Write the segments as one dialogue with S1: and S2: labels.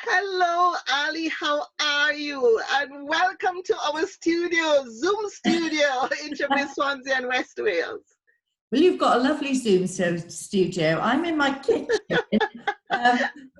S1: Hello, Ali. How are you? And welcome to our studio, Zoom studio, Introbiz, Swansea and West Wales.
S2: Well, you've got a lovely Zoom studio. I'm in my kitchen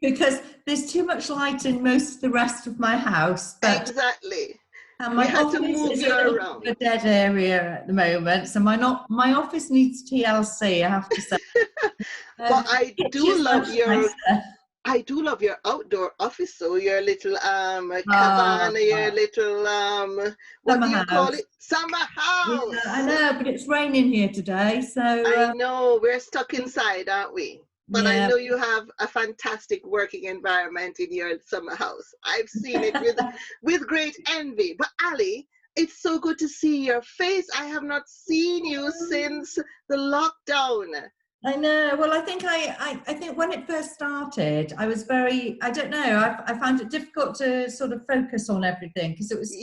S2: because there's too much light in most of the rest of my house. But,
S1: exactly.
S2: And my office is a dead area at the moment, so my office needs TLC, I have to say.
S1: But I do love your outdoor office, so your little cabana, your little what do you call it? Summer house.
S2: Yeah, I know, but it's raining here today, so
S1: I know we're stuck inside, aren't we? But yeah. I know you have a fantastic working environment in your summer house. I've seen it with great envy. But Ali, it's so good to see your face. I have not seen you since the lockdown.
S2: I know. Well, I think when it first started, I was I don't know, I found it difficult to sort of focus on everything because it was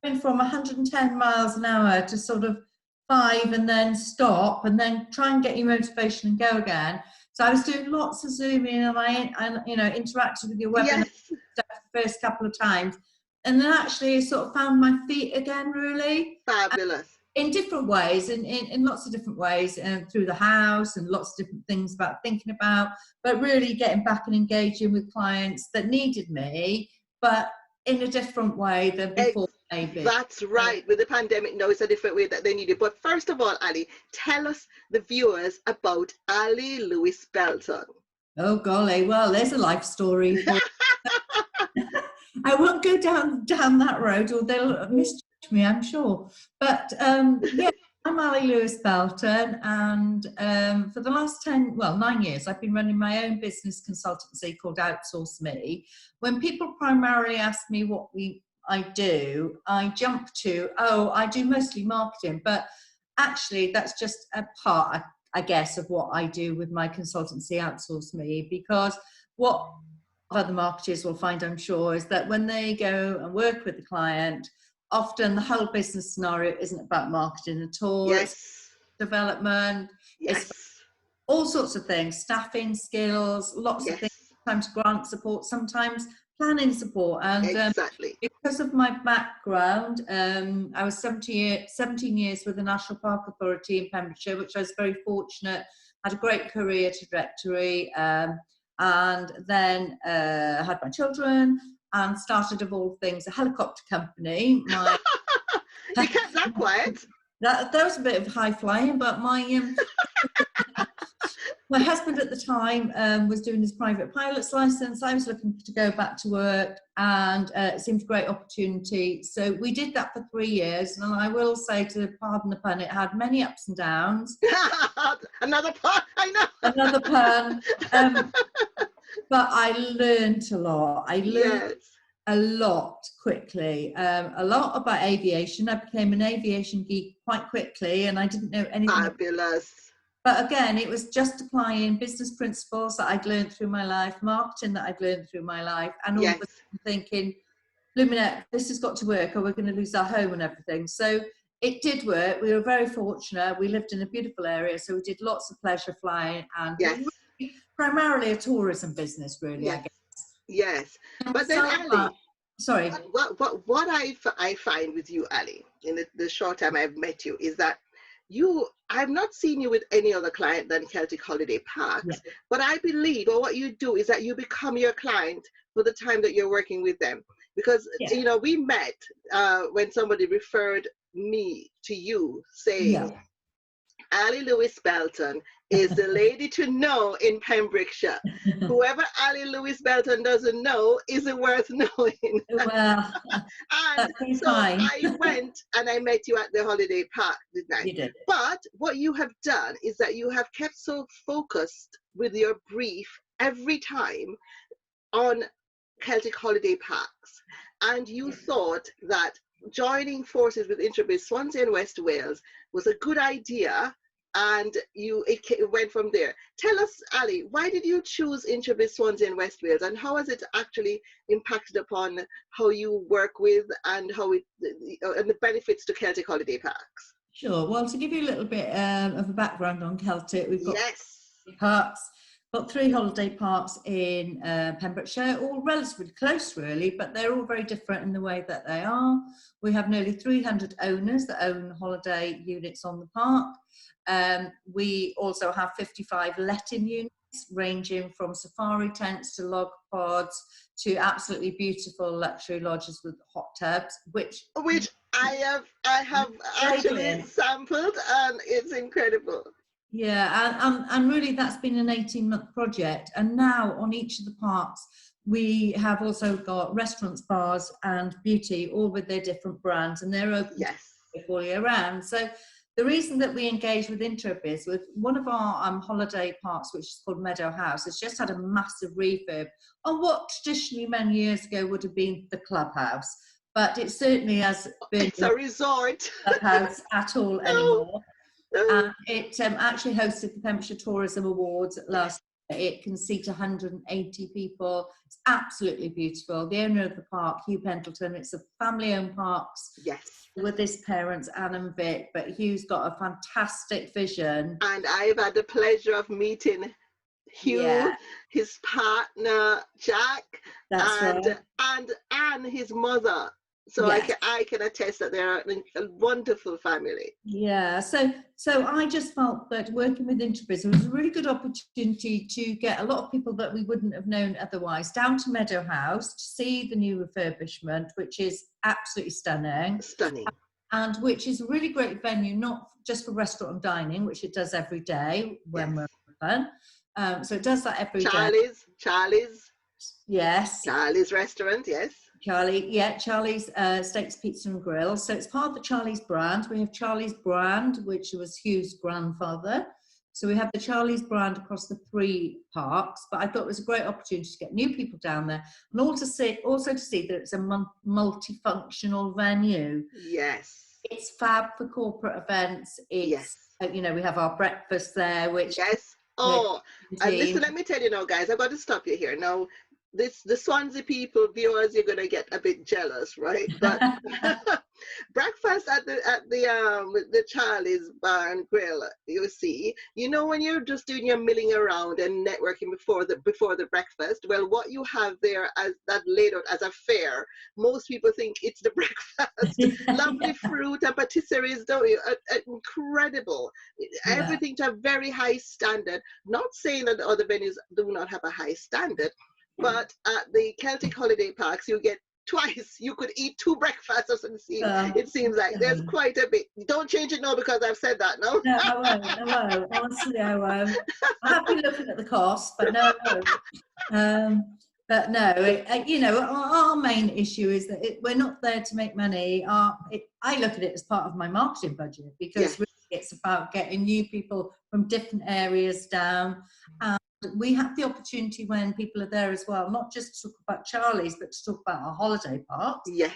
S2: going from 110 miles an hour to sort of 5 and then stop and then try and get your motivation and go again. So I was doing lots of Zooming and I interacted with your webinar the first couple of times, and then actually sort of found my feet again, really.
S1: Fabulous.
S2: In different ways, in lots of different ways, through the house and lots of different things about thinking about, but really getting back and engaging with clients that needed me, but in a different way than before. Maybe.
S1: That's right. With the pandemic, no, it's a different way that they need it. But first of all, Ali, tell us, the viewers, about Ali Lewis Belton.
S2: Oh, golly. Well, there's a life story. I won't go down that road or they'll misjudge me, I'm sure. But yeah, I'm Ali Lewis Belton, and for the last 9 years, I've been running my own business consultancy called Outsource Me. When people primarily ask me what I do, I jump to, I do mostly marketing, but actually that's just a part, I guess, of what I do with my consultancy Outsource Me, because what other marketers will find, I'm sure, is that when they go and work with the client, often the whole business scenario isn't about marketing at all.
S1: Yes.
S2: It's development, it's all sorts of things, staffing skills, lots of things, sometimes grant support, sometimes planning support. And because of my background, I was 17 years with the National Park Authority in Pembrokeshire, which I was very fortunate, had a great career trajectory, and then had my children and started, of all things, a helicopter company.
S1: You kept that quiet.
S2: That was a bit of high flying, but my husband at the time was doing his private pilot's license. I was looking to go back to work, and it seemed a great opportunity. So we did that for 3 years, and I will say, to pardon the pun, it had many ups and downs.
S1: Another pun, I know.
S2: Another pun. But I learned a lot. I learned a lot quickly, a lot about aviation. I became an aviation geek quite quickly, and I didn't know anything.
S1: Fabulous.
S2: But again, it was just applying business principles that I'd learned through my life, marketing that I'd learned through my life, and all of a sudden thinking, Luminette, this has got to work or we're going to lose our home and everything. So it did work. We were very fortunate. We lived in a beautiful area, so we did lots of pleasure flying, and really, primarily a tourism business, really, I guess.
S1: Yes. But then, Ali,
S2: sorry.
S1: What I find with you, Ali, in the short time I've met you, is that I've not seen you with any other client than Celtic Holiday Parks, but I believe, or what you do is that you become your client for the time that you're working with them. Because, we met when somebody referred me to you, saying, Ali Lewis Belton is the lady to know in Pembrokeshire. Whoever Ali Lewis Belton doesn't know isn't worth knowing.
S2: Well,
S1: and so I went and I met you at the holiday park, didn't I?
S2: You did.
S1: But what you have done is that you have kept so focused with your brief every time on Celtic Holiday Parks. And you thought that joining forces with Introbiz, Swansea and West Wales was a good idea, and it went from there. Tell us, Ali, why did you choose Introbiz, Swansea and West Wales, and how has it actually impacted upon how you work with and how and the benefits to Celtic Holiday Parks?
S2: Sure. Well, to give you a little bit of a background on Celtic, we've got
S1: yes.
S2: parks. got 3 holiday parks in Pembrokeshire, all relatively close really, but they're all very different in the way that they are. We have nearly 300 owners that own holiday units on the park. We also have 55 let-in units, ranging from safari tents to log pods to absolutely beautiful luxury lodges with hot tubs, which
S1: I have actually sampled, and it's incredible.
S2: Yeah, and really that's been an 18-month project, and now on each of the parks we have also got restaurants, bars and beauty, all with their different brands, and they're open all year round. So the reason that we engage with Introbiz, with one of our holiday parks, which is called Meadow House, has just had a massive refurb on what traditionally many years ago would have been the clubhouse, but it certainly has been
S1: it's a resort
S2: clubhouse at all anymore. And it actually hosted the Pembrokeshire Tourism Awards last year. It can seat 180 people. It's absolutely beautiful. The owner of the park, Hugh Pendleton, it's a family-owned parks.
S1: Yes.
S2: With his parents, Anne and Vic, but Hugh's got a fantastic vision.
S1: And I've had the pleasure of meeting Hugh, his partner, Jack, and Anne, his mother. So I can attest that they're a wonderful family.
S2: Yeah, so I just felt that working with Introbiz was a really good opportunity to get a lot of people that we wouldn't have known otherwise down to Meadow House to see the new refurbishment, which is absolutely stunning.
S1: Stunning.
S2: And which is a really great venue, not just for restaurant and dining, which it does every day when we're open. So it does that every day.
S1: Charlie's.
S2: Yes.
S1: Charlie's restaurant, yes.
S2: Charlie's Steaks, Pizza and Grill. So it's part of the Charlie's brand. We have Charlie's brand, which was Hugh's grandfather. So we have the Charlie's brand across the 3 parks. But I thought it was a great opportunity to get new people down there, and also to see that it's a multifunctional venue.
S1: Yes.
S2: It's fab for corporate events. It's, you know, we have our breakfast there, which...
S1: Yes. Oh, and listen, let me tell you now, guys, I've got to stop you here. Now, the Swansea people, viewers, you're gonna get a bit jealous, right? But breakfast at the Charlie's Bar and Grill, you see, you know, when you're just doing your milling around and networking before the breakfast, well, what you have there as that laid out as a fare, most people think it's the breakfast. Lovely fruit and patisseries, don't you? Incredible. Everything to a very high standard. Not saying that the other venues do not have a high standard, but at the Celtic Holiday Parks, you get twice. You could eat 2 breakfasts, and it seems like there's quite a bit. Don't change it now because I've said that, no?
S2: No, I won't. Honestly, I won't. I'm happy looking at the cost, but no, I won't. But no, you know, our main issue is that we're not there to make money. I look at it as part of my marketing budget, because really it's about getting new people from different areas down. We have the opportunity when people are there as well, not just to talk about Charlie's, but to talk about our holiday parks.
S1: Yes.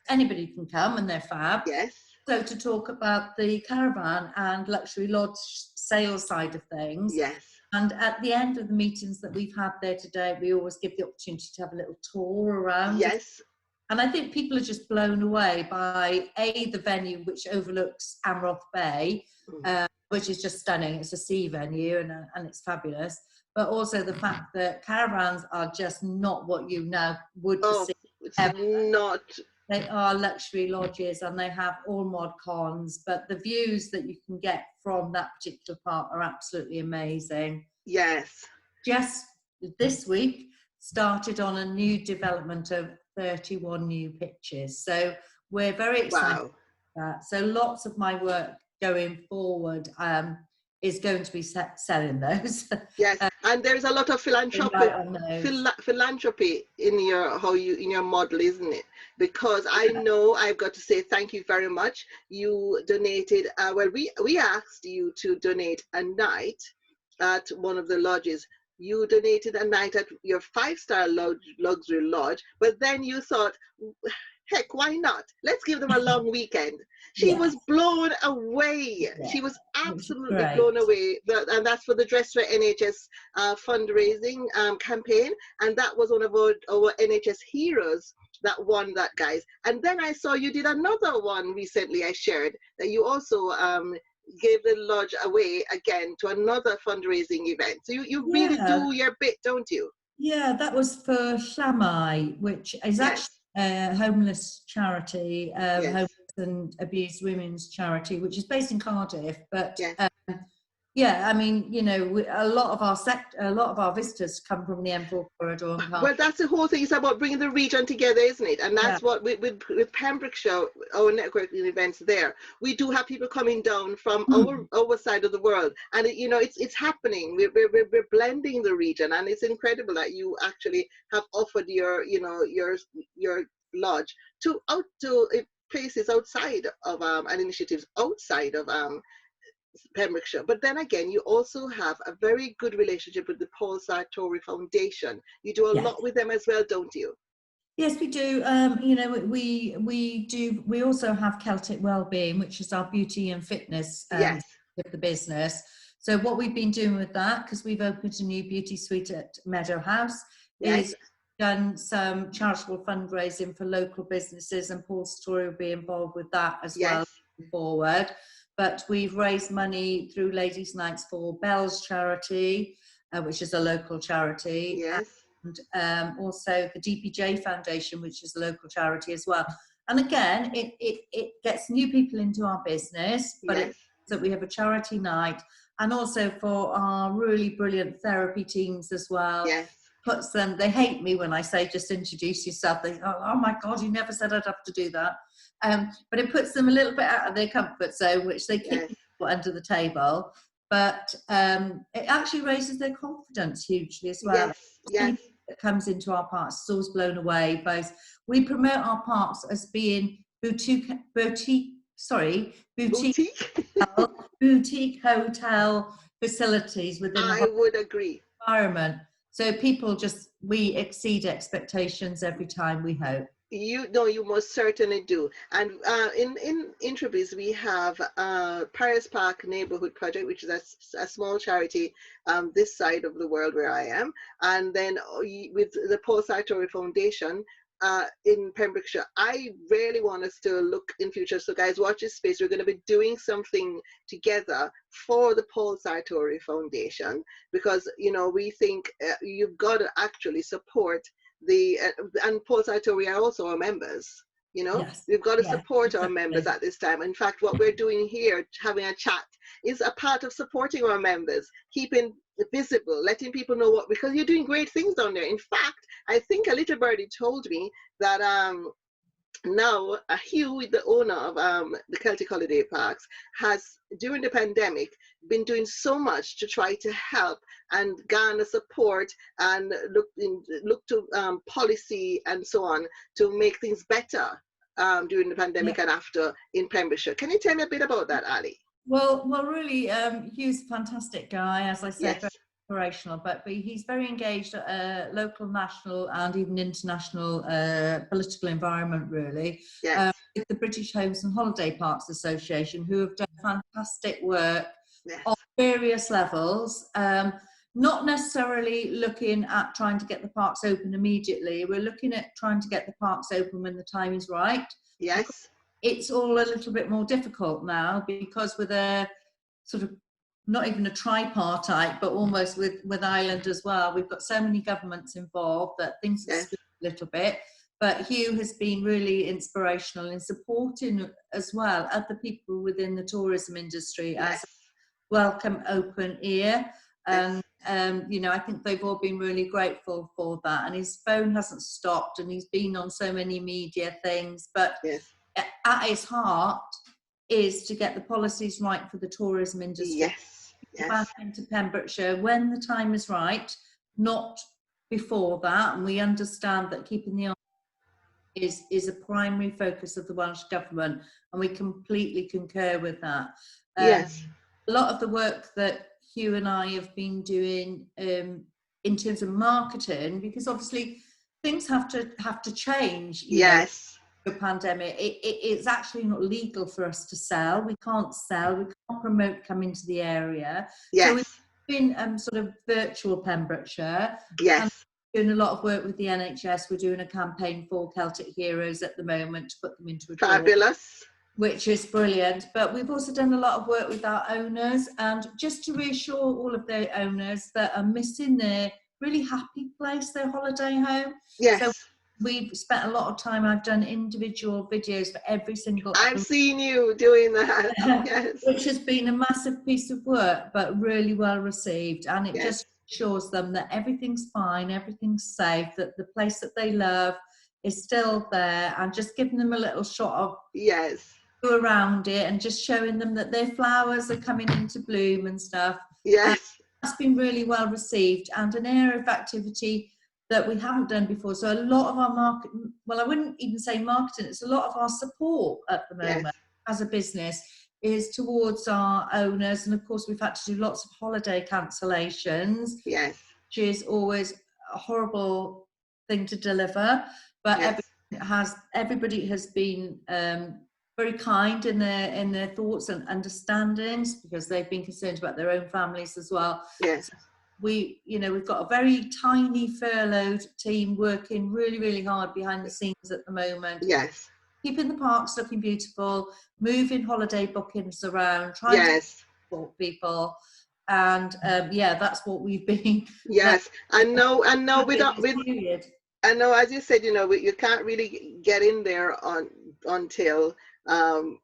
S2: Anybody can come and they're fab.
S1: Yes.
S2: So to talk about the caravan and luxury lodge sales side of things.
S1: Yes.
S2: And at the end of the meetings that we've had there today, we always give the opportunity to have a little tour around.
S1: Yes.
S2: And I think people are just blown away by the venue, which overlooks Amroth Bay, which is just stunning. It's a sea venue and it's fabulous. But also the fact that caravans are just not what you now would see.
S1: It's not.
S2: They are luxury lodges and they have all mod cons, but the views that you can get from that particular park are absolutely amazing.
S1: Yes.
S2: Just this week started on a new development of 31 new pitches. So we're very excited about that. So lots of my work going forward is going to be selling those.
S1: Yes, and there's a lot of philanthropy in your model, isn't it? Because I know I've got to say thank you very much. You donated. We asked you to donate a night at one of the lodges. You donated a night at your 5-star luxury lodge, but then you thought, heck, why not? Let's give them a long weekend. She was blown away. She was absolutely blown away. And that's for the Dress for NHS fundraising campaign. And that was one of our NHS heroes that won that, guys. And then I saw you did another one recently I shared, that you also gave the lodge away again to another fundraising event. So you really do your bit, don't you?
S2: Yeah, that was for Llamai, which is actually a homeless charity, homeless and abused women's charity, which is based in Cardiff. But yeah, I mean, you know, a lot of our visitors come from the M4 corridor.
S1: Well, that's the whole thing. It's about bringing the region together, isn't it? And that's what with Pembrokeshire, our networking events there, we do have people coming down from our side of the world, and you know, it's happening. We're blending the region, and it's incredible that you actually have offered your lodge to places outside of and initiatives outside of Pembrokeshire. But then again, you also have a very good relationship with the Paul Sartori Foundation. You do a lot with them as well, don't you?
S2: Yes, we do. You know, we do. We also have Celtic Wellbeing, which is our beauty and fitness of the business. So what we've been doing with that, because we've opened a new beauty suite at Meadow House, is done some charitable fundraising for local businesses, and Paul Sartori will be involved with that as well moving forward. But we've raised money through Ladies' Nights for Bell's charity, which is a local charity. And also the DPJ Foundation, which is a local charity as well. And again, it gets new people into our business, but it's that we have a charity night, and also for our really brilliant therapy teams as well. Puts them, they hate me when I say just introduce yourself. They go, oh my God, you never said I'd have to do that. But it puts them a little bit out of their comfort zone, which they keep under the table. But it actually raises their confidence hugely as well. That comes into our parks, it's always blown away. Both we promote our parks as being boutique hotel facilities within the environment. So people we exceed expectations every time, we hope.
S1: You most certainly do. And in Introbiz, we have Paris Park Neighborhood Project, which is a small charity this side of the world where I am. And then with the Paul Sartori Foundation in Pembrokeshire, I really want us to look in future. So guys, watch this space. We're going to be doing something together for the Paul Sartori Foundation, because, you know, we think you've got to actually support and Paul Sartori are also our members. You know, we've got to support our members at this time. In fact, what we're doing here, having a chat, is a part of supporting our members, keeping it visible, letting people know because you're doing great things down there. In fact, I think a little birdie told me that now Hugh, the owner of the Celtic Holiday Parks, has during the pandemic been doing so much to try to help and garner support and look to policy and so on to make things better during the pandemic and after in Pembrokeshire. Can you tell me a bit about that, Ali?
S2: Well, really, Hugh's a fantastic guy, as I said, very inspirational, but he's very engaged at local, national and even international political environment, really. With the British Homes and Holiday Parks Association, who have done fantastic work on various levels, not necessarily looking at trying to get the parks open immediately. We're looking at trying to get the parks open when the time is right. It's all a little bit more difficult now, because with a sort of not even a tripartite, but almost with Ireland as well, we've got so many governments involved that things are a little bit. But Hugh has been really inspirational in supporting as well other people within the tourism industry as a welcome open ear. And you know, I think they've all been really grateful for that. And his phone hasn't stopped, and he's been on so many media things. But at his heart is to get the policies right for the tourism industry. Back into Pembrokeshire when the time is right, not before that. And we understand that keeping the is a primary focus of the Welsh Government, and we completely concur with that. A lot of the work that Hugh and I have been doing in terms of marketing, because obviously things have to change. You know, the pandemic, it's actually not legal for us to sell. We can't sell. We can't promote coming to the area. So we've been sort of virtual Pembrokeshire. And doing a lot of work with the NHS. We're doing a campaign for Celtic Heroes at the moment to put them into a
S1: fabulous.
S2: which is brilliant. But we've also done a lot of work with our owners, and just to reassure all of their owners that are missing their really happy place, their holiday home.
S1: Yes.
S2: So we've spent a lot of time, I've done individual videos for every single
S1: I've seen you doing that. Yes.
S2: Which has been a massive piece of work, but really well received. And it
S1: Yes.
S2: just assures them that everything's fine, everything's safe, that the place that they love is still there, and just giving them a little shot of
S1: yes
S2: around it, and just showing them that their flowers are coming into bloom and stuff.
S1: Yes.
S2: That's been really well received, and an area of activity that we haven't done before. So a lot of our market, well, I wouldn't even say marketing, it's a lot of our support at the moment as a business is towards our owners. And of course, we've had to do lots of holiday cancellations,
S1: yes,
S2: which is always a horrible thing to deliver. But everybody has been very kind in their thoughts and understandings, because they've been concerned about their own families as well.
S1: Yes.
S2: So we've got a very tiny furloughed team working really, really hard behind the scenes at the moment.
S1: Yes.
S2: Keeping the parks looking beautiful, moving holiday bookings around, trying to support people. And that's what we've been.
S1: Yes, I know, I know, as you said, you can't really get in there until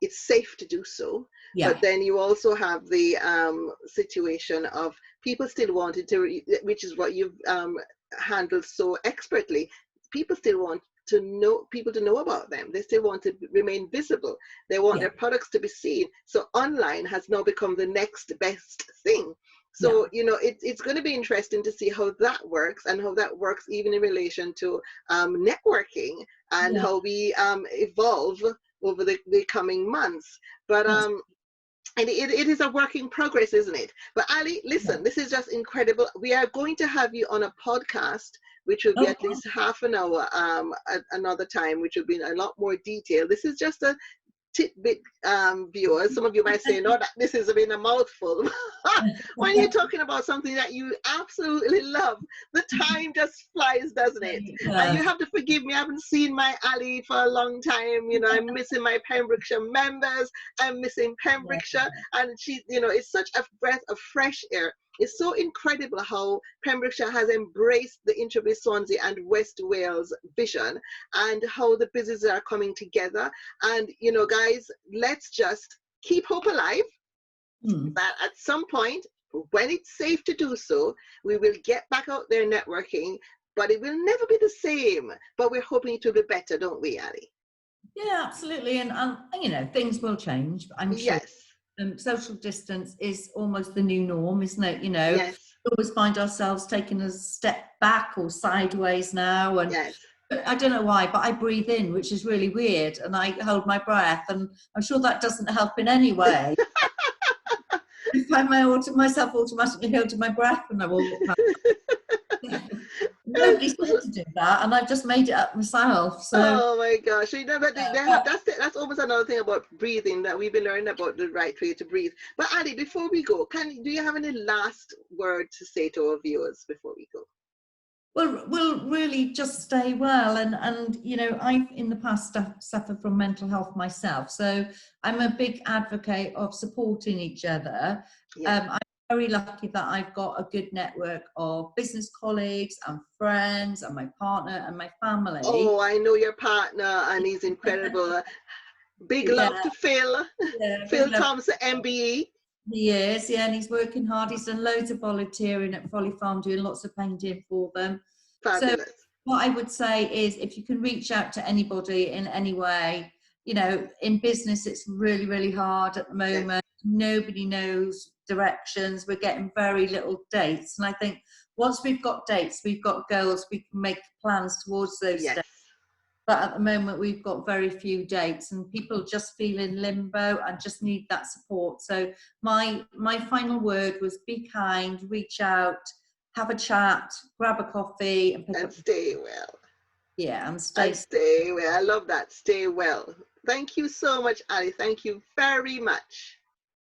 S1: it's safe to do so. Yeah. But then you also have the situation of people still wanted to, which is what you've handled so expertly. People still want people to know about them. They still want to remain visible. They want their products to be seen. So online has now become the next best thing. So, it's going to be interesting to see how that works, and how that works even in relation to networking, and how we evolve over the coming months. But and it is a work in progress, isn't it? But Ali, listen, this is just incredible. We are going to have you on a podcast, which will be at least half an hour at another time, which will be a lot more detail. This is just a tidbit, viewers. Some of you might say, no, this has been a mouthful. When you're talking about something that you absolutely love, the time just flies, doesn't it? And you have to forgive me, I haven't seen my Ali for a long time. I'm missing my Pembrokeshire members. I'm missing Pembrokeshire. And she, it's such a breath of fresh air. It's so incredible how Pembrokeshire has embraced the Introbiz, Swansea and West Wales vision, and how the businesses are coming together. And, guys, let's just keep hope alive. That at some point, when it's safe to do so, we will get back out there networking, but it will never be the same. But we're hoping it will be better, don't we, Ali?
S2: Yeah, absolutely. And things will change, I'm sure.
S1: Yes.
S2: Social distance is almost the new norm, isn't it?
S1: Yes.
S2: We always find ourselves taking a step back or sideways now. And I don't know why, but I breathe in, which is really weird. And I hold my breath, and I'm sure that doesn't help in any way. I find myself automatically holding my breath when I walk past. Nobody said to do that, and I've just made it up myself. So.
S1: Oh my gosh! But that's almost another thing about breathing that we've been learning about, the right way to breathe. But Ali, before we go, do you have any last word to say to our viewers before we go?
S2: Well, really just stay well, and I've in the past suffered from mental health myself, so I'm a big advocate of supporting each other. I'm very lucky that I've got a good network of business colleagues and friends, and my partner and my family.
S1: Oh, I know your partner, and he's incredible. Big love to Phil. Phil Thompson, MBE.
S2: He is, and he's working hard. He's done loads of volunteering at Folly Farm, doing lots of painting for them.
S1: Fabulous.
S2: So what I would say is, if you can reach out to anybody in any way, in business, it's really, really hard at the moment. Yes. Nobody knows directions. We're getting very little dates. And I think once we've got dates, we've got goals, we can make plans towards those dates. But at the moment, we've got very few dates, and people just feel in limbo and just need that support. So my final word was, be kind, reach out, have a chat, grab a coffee, and
S1: stay well.
S2: Yeah, and
S1: stay well. I love that. Stay well. Thank you so much, Ali. Thank you very much.